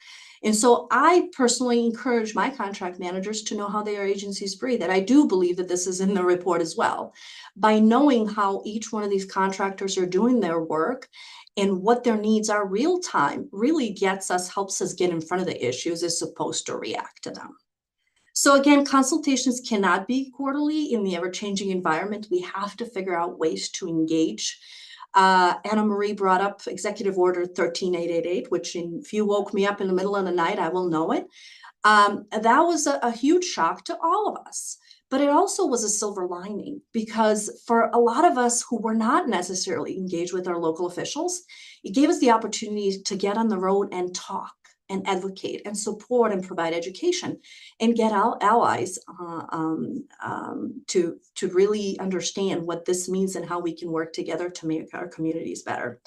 And so I personally encourage my contract managers to know how their agencies breathe. And I do believe that this is in the report as well. By knowing how each one of these contractors are doing their work and what their needs are real time really helps us get in front of the issues as opposed to react to them. So again, consultations cannot be quarterly in the ever-changing environment. We have to figure out ways to engage. Anna Marie brought up Executive Order 13888, which if you woke me up in the middle of the night, I will know it. That was a huge shock to all of us, but it also was a silver lining, because for a lot of us who were not necessarily engaged with our local officials, it gave us the opportunity to get on the road and talk and advocate and support and provide education and get our allies to really understand what this means and how we can work together to make our communities better.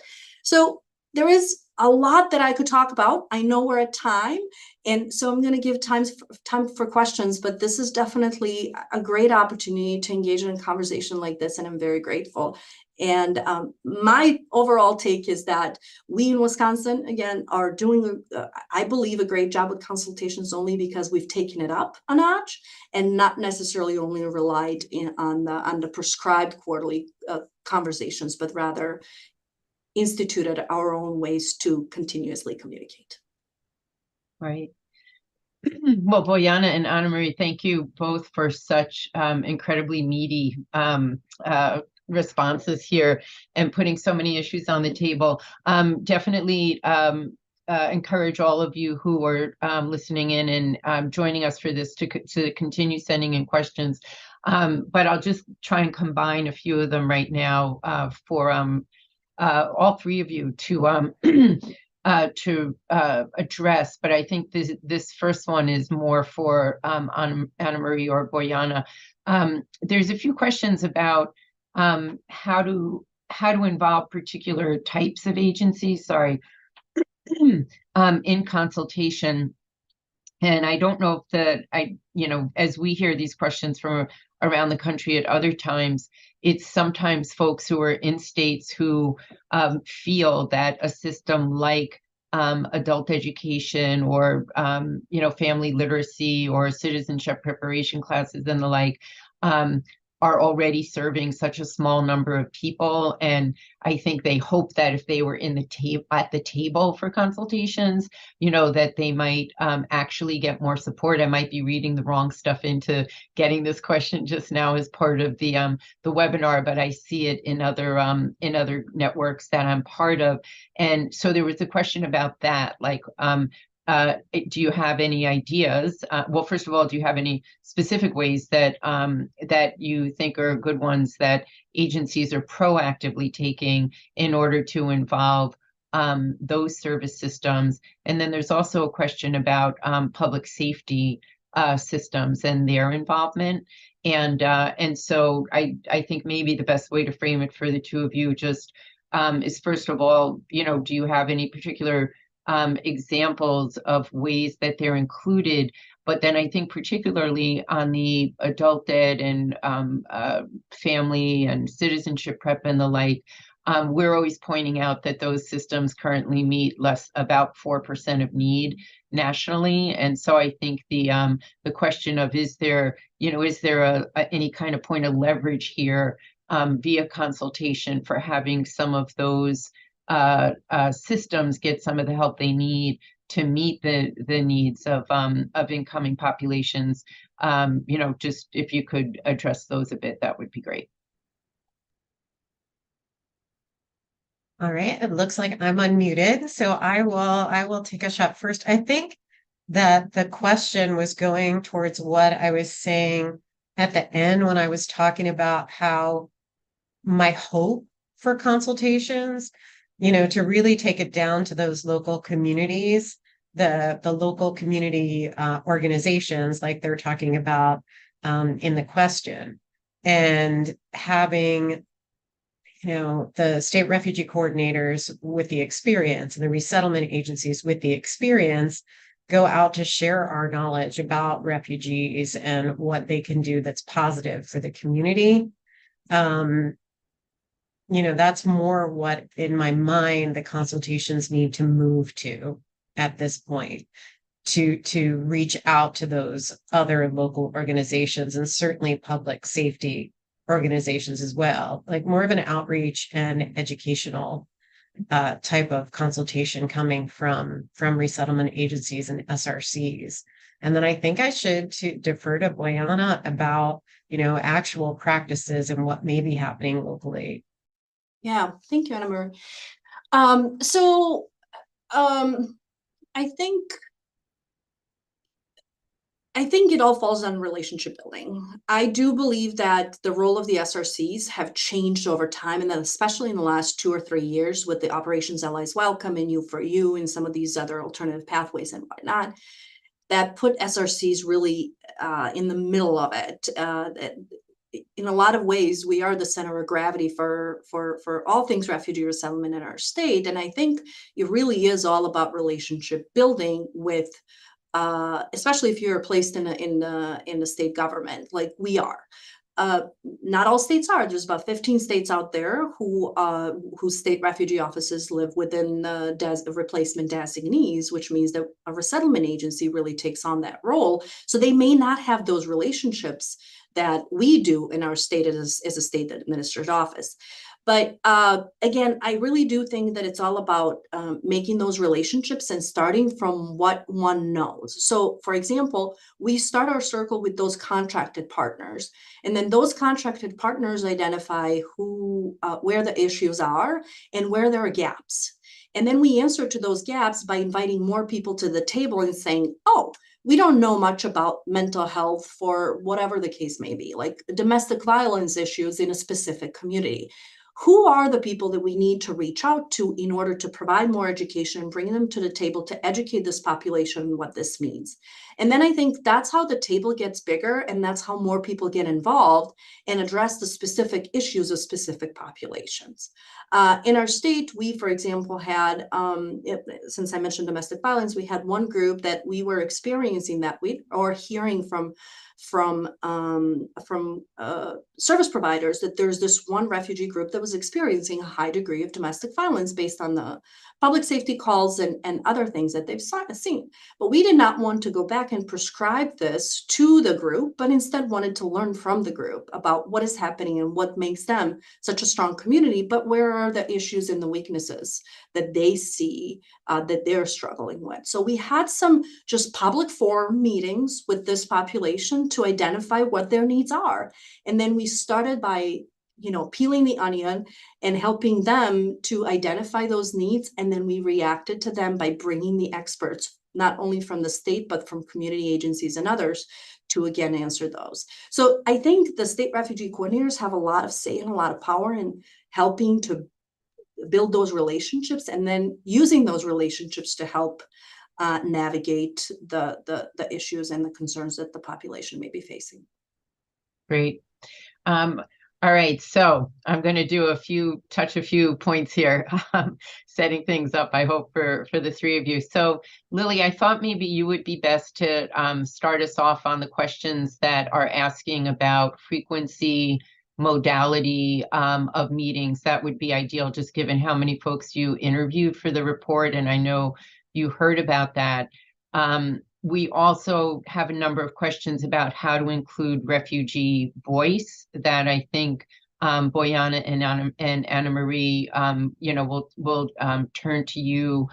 So there is a lot that I could talk about. I know we're at time, and so I'm going to give time for questions, but this is definitely a great opportunity to engage in a conversation like this, and I'm very grateful. And my overall take is that we in Wisconsin, again, are doing, I believe, a great job with consultations only because we've taken it up a notch and not necessarily only relied on the prescribed quarterly conversations, but rather instituted our own ways to continuously communicate. Right. Well, Boyana and Anna Marie, thank you both for such incredibly meaty responses here and putting so many issues on the table. Definitely encourage all of you who are listening in and joining us for this to continue sending in questions. But I'll just try and combine a few of them right now for all three of you to address, but I think this first one is more for Anna Marie or Boyana. There's a few questions about how to involve particular types of agencies, in consultation. And I don't know if as we hear these questions from around the country at other times, it's sometimes folks who are in states who feel that a system like adult education or family literacy or citizenship preparation classes and the like are already serving such a small number of people. And I think they hope that if they were at the table for consultations, that they might actually get more support. I might be reading the wrong stuff into getting this question just now as part of the webinar, but I see it in other networks that I'm part of. And so there was a question about that, like, do you have any ideas? Well, first of all, do you have any specific ways that you think are good ones that agencies are proactively taking in order to involve those service systems? And then there's also a question about public safety systems and their involvement. And so I think maybe the best way to frame it for the two of you just is, first of all, do you have any particular examples of ways that they're included? But then I think particularly on the adult ed and family and citizenship prep and the like, we're always pointing out that those systems currently meet about 4% of need nationally. And so I think the question of is there any kind of point of leverage here via consultation for having some of those systems get some of the help they need to meet the needs of incoming populations. Just if you could address those a bit, that would be great. All right, it looks like I'm unmuted, so I will take a shot first. I think that the question was going towards what I was saying at the end when I was talking about how my hope for consultations, to really take it down to those local communities, the local community organizations like they're talking about in the question, and having the state refugee coordinators with the experience and the resettlement agencies with the experience go out to share our knowledge about refugees and what they can do that's positive for the community. That's more what, in my mind, the consultations need to move to at this point, to reach out to those other local organizations and certainly public safety organizations as well, like more of an outreach and educational type of consultation coming from resettlement agencies and SRCs. And then I think I should defer to Boyana about, actual practices and what may be happening locally. Yeah, thank you, Anna Marie. I think it all falls on relationship building. I do believe that the role of the SRCs have changed over time, and then especially in the last 2 or 3 years with the Operations Allies Welcome and U4U and some of these other alternative pathways and whatnot, that put SRCs really in the middle of it. in a lot of ways, we are the center of gravity for all things refugee resettlement in our state. And I think it really is all about relationship building with, especially if you're placed in the state government, like we are. Not all states are. There's about 15 states out there whose state refugee offices live within the replacement designees, which means that a resettlement agency really takes on that role. So they may not have those relationships that we do in our state as a state administered office. But again, I really do think that it's all about making those relationships and starting from what one knows. So, for example, we start our circle with those contracted partners, and then those contracted partners identify where the issues are and where there are gaps. And then we answer to those gaps by inviting more people to the table and saying, oh, we don't know much about mental health for whatever the case may be, like domestic violence issues in a specific community. Who are the people that we need to reach out to in order to provide more education and bring them to the table to educate this population on what this means? And then I think that's how the table gets bigger, and that's how more people get involved and address the specific issues of specific populations. In our state, we, for example, had, since I mentioned domestic violence, we had one group that we were experiencing that week, or hearing from service providers, that there's this one refugee group that was experiencing a high degree of domestic violence based on the public safety calls and other things that they've seen. But we did not want to go back and prescribe this to the group, but instead wanted to learn from the group about what is happening and what makes them such a strong community, but where are the issues and the weaknesses that they see that they're struggling with. So we had some just public forum meetings with this population to identify what their needs are. And then we started by peeling the onion and helping them to identify those needs. And then we reacted to them by bringing the experts, not only from the state, but from community agencies and others, to again answer those. So I think the state refugee coordinators have a lot of say and a lot of power in helping to build those relationships, and then using those relationships to help navigate the issues and the concerns that the population may be facing. Great. All right, so I'm going to touch a few points here, setting things up, I hope, for the three of you. So, Lily, I thought maybe you would be best to start us off on the questions that are asking about frequency, modality of meetings. That would be ideal, just given how many folks you interviewed for the report, and I know you heard about that. We also have a number of questions about how to include refugee voice that I think Boyana and Anna Marie, will turn to you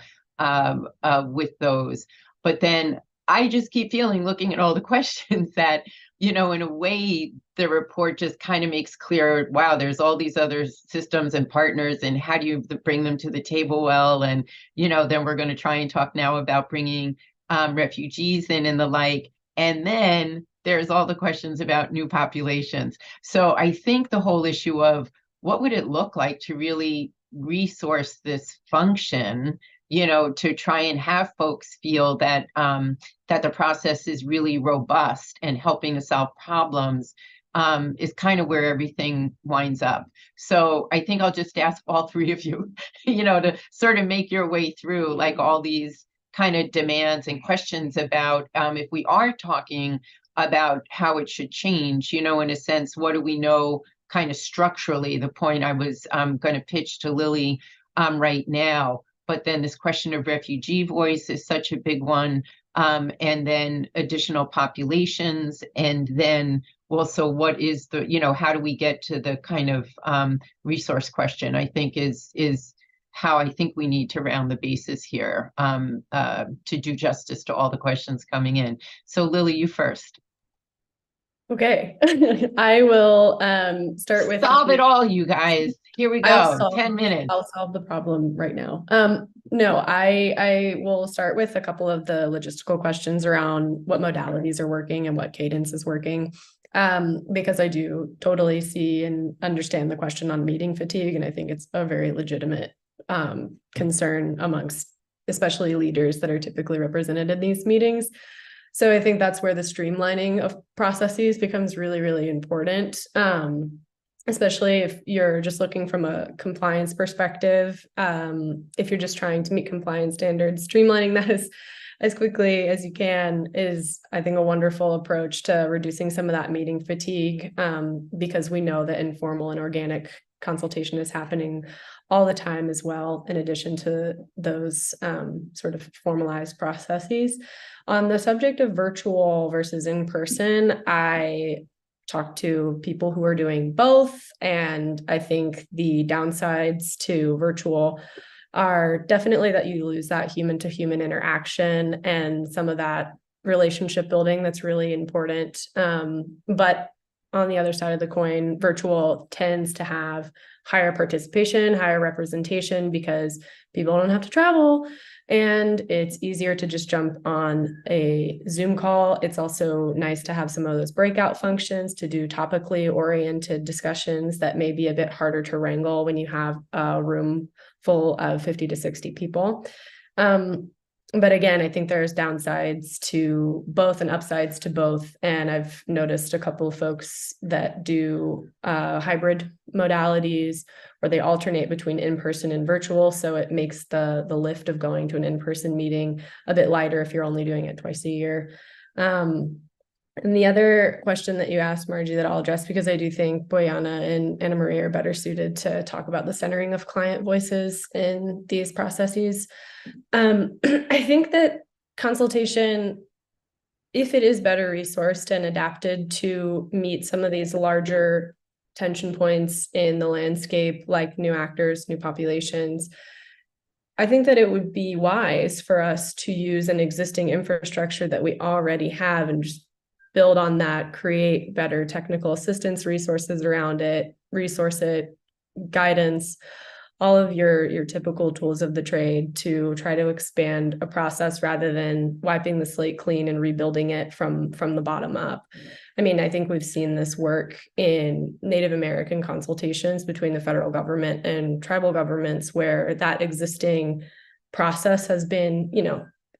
with those. But then I just keep feeling, looking at all the questions, that, in a way, the report just kind of makes clear, wow, there's all these other systems and partners, and how do you bring them to the table well? And, then we're going to try and talk now about bringing refugees in and the like. And then there's all the questions about new populations. So I think the whole issue of what would it look like to really resource this function, to try and have folks feel that that the process is really robust and helping to solve problems, is kind of where everything winds up. So I think I'll just ask all three of you, to sort of make your way through like all these kind of demands and questions about if we are talking about how it should change, in a sense, what do we know kind of structurally, the point I was going to pitch to Lily right now. But then this question of refugee voice is such a big one. And then additional populations. And then also what is the, how do we get to the kind of resource question, I think is how I think we need to round the bases here to do justice to all the questions coming in. So Lily, you first. Okay, I will start with— Solve it all, you guys. Here we go, 10 minutes. I'll solve the problem right now. No, I will start with a couple of the logistical questions around what modalities are working and what cadence is working. Because I do totally see and understand the question on meeting fatigue, and I think it's a very legitimate concern amongst especially leaders that are typically represented in these meetings. So I think that's where the streamlining of processes becomes really, really important. Especially if you're just looking from a compliance perspective. If you're just trying to meet compliance standards, streamlining that as quickly as you can is, I think, a wonderful approach to reducing some of that meeting fatigue, because we know that informal and organic consultation is happening all the time as well, in addition to those sort of formalized processes. On the subject of virtual versus in person, I talk to people who are doing both, and I think the downsides to virtual are definitely that you lose that human to human interaction and some of that relationship building that's really important. But on the other side of the coin, virtual tends to have higher participation, higher representation, because people don't have to travel and it's easier to just jump on a Zoom call. It's also nice to have some of those breakout functions to do topically oriented discussions that may be a bit harder to wrangle when you have a room full of 50 to 60 people. But again, I think there's downsides to both and upsides to both. And I've noticed a couple of folks that do hybrid modalities, where they alternate between in-person and virtual. So it makes the lift of going to an in-person meeting a bit lighter if you're only doing it twice a year. And the other question that you asked, Margie, that I'll address, because I do think Boyana and Anna Marie are better suited to talk about the centering of client voices in these processes. I think that consultation, if it is better resourced and adapted to meet some of these larger tension points in the landscape, like new actors, new populations, I think that it would be wise for us to use an existing infrastructure that we already have and just build on that, create better technical assistance resources around it, resource it, guidance, all of your typical tools of the trade to try to expand a process rather than wiping the slate clean and rebuilding it from the bottom up. I mean, I think we've seen this work in Native American consultations between the federal government and tribal governments, where that existing process has been,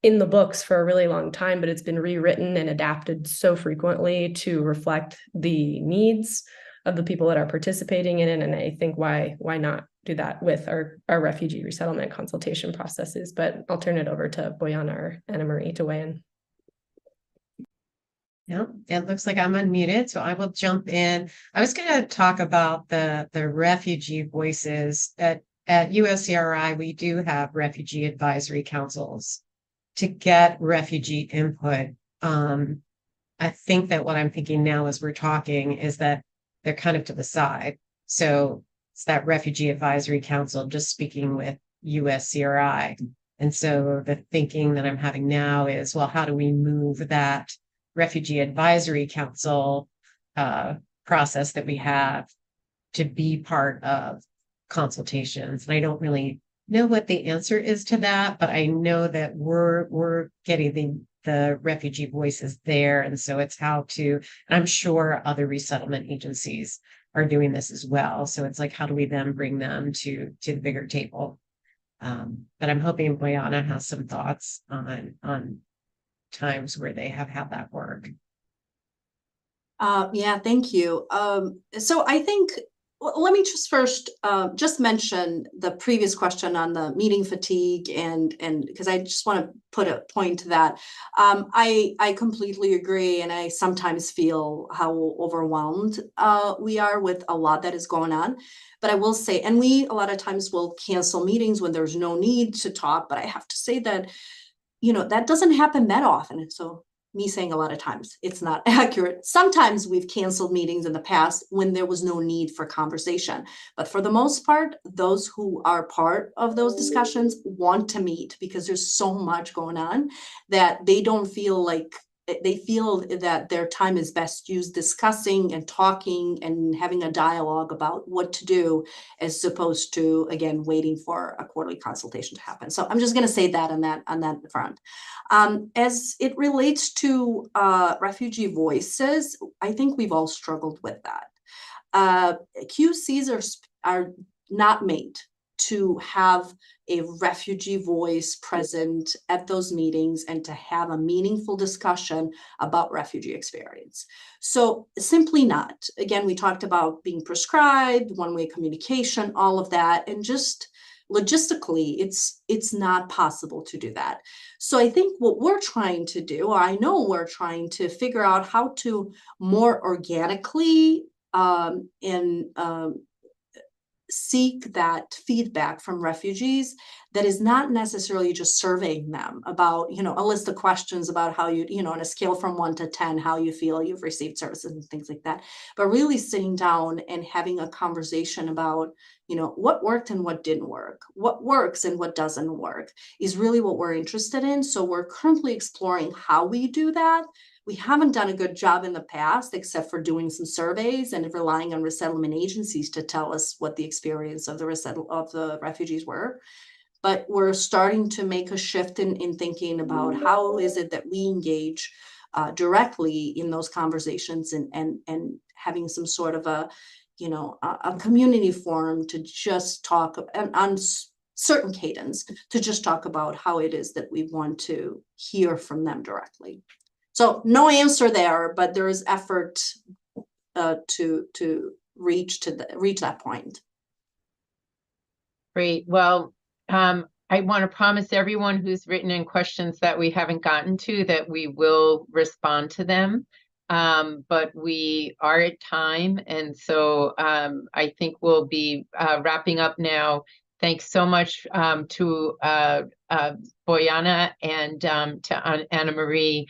in the books for a really long time, but it's been rewritten and adapted so frequently to reflect the needs of the people that are participating in it. And I think why not do that with our refugee resettlement consultation processes? But I'll turn it over to Boyana or Anna Marie to weigh in. Yeah, it looks like I'm unmuted, so I will jump in. I was going to talk about the refugee voices. At USCRI, we do have refugee advisory councils to get refugee input. I think that what I'm thinking now as we're talking is that they're kind of to the side. So it's that refugee advisory council just speaking with USCRI. And so the thinking that I'm having now is, well, how do we move that refugee advisory council process that we have to be part of consultations? And I don't really know what the answer is to that, but I know that we're getting the refugee voices there. And so it's how to, and I'm sure other resettlement agencies are doing this as well. So it's like, how do we then bring them to the bigger table? But I'm hoping Boyana has some thoughts on times where they have had that work. Yeah, thank you. So I think, let me just first just mention the previous question on the meeting fatigue, and because I just want to put a point to that. I completely agree, and I sometimes feel how overwhelmed we are with a lot that is going on. But I will say, and we a lot of times will cancel meetings when there's no need to talk, but I have to say that, that doesn't happen that often. So me saying a lot of times, it's not accurate. Sometimes we've canceled meetings in the past when there was no need for conversation. But for the most part, those who are part of those discussions want to meet because there's so much going on that they don't feel like, they feel that their time is best used discussing and talking and having a dialogue about what to do, as opposed to, again, waiting for a quarterly consultation to happen. So I'm just going to say that on that front. As it relates to refugee voices, I think we've all struggled with that. QCs are not made to have a refugee voice present at those meetings and to have a meaningful discussion about refugee experience. So simply not. Again, we talked about being prescribed, one-way communication, all of that, and just logistically, it's not possible to do that. So I think what we're trying to do, or I know we're trying to figure out how to more organically seek that feedback from refugees that is not necessarily just surveying them about, a list of questions about how you, on a scale from 1 to 10, how you feel you've received services and things like that, but really sitting down and having a conversation about, what worked and what didn't work, what works and what doesn't work is really what we're interested in. So we're currently exploring how we do that. We haven't done a good job in the past, except for doing some surveys and relying on resettlement agencies to tell us what the experience of the refugees were. But we're starting to make a shift in thinking about how is it that we engage directly in those conversations and having some sort of a community forum to just talk on certain cadence, to just talk about how it is that we want to hear from them directly. So no answer there, but there is effort to reach that point. Great. Well, I want to promise everyone who's written in questions that we haven't gotten to that we will respond to them. But we are at time, and so I think we'll be wrapping up now. Thanks so much to Boyana and to Anna Marie.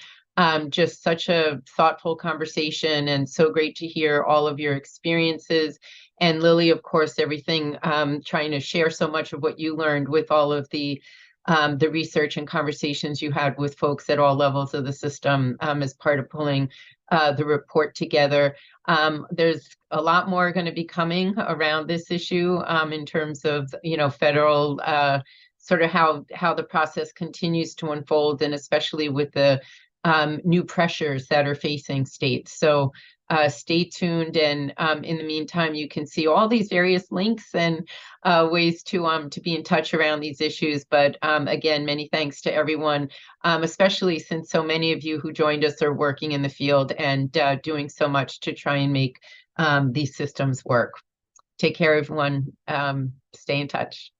Just such a thoughtful conversation, and so great to hear all of your experiences. And Lily, of course, everything, trying to share so much of what you learned with all of the research and conversations you had with folks at all levels of the system as part of pulling the report together. There's a lot more going to be coming around this issue in terms of, federal sort of how the process continues to unfold, and especially with the new pressures that are facing states. So stay tuned, and in the meantime, you can see all these various links and ways to be in touch around these issues. But again, many thanks to everyone, especially since so many of you who joined us are working in the field and doing so much to try and make these systems work. Take care, everyone. Stay in touch.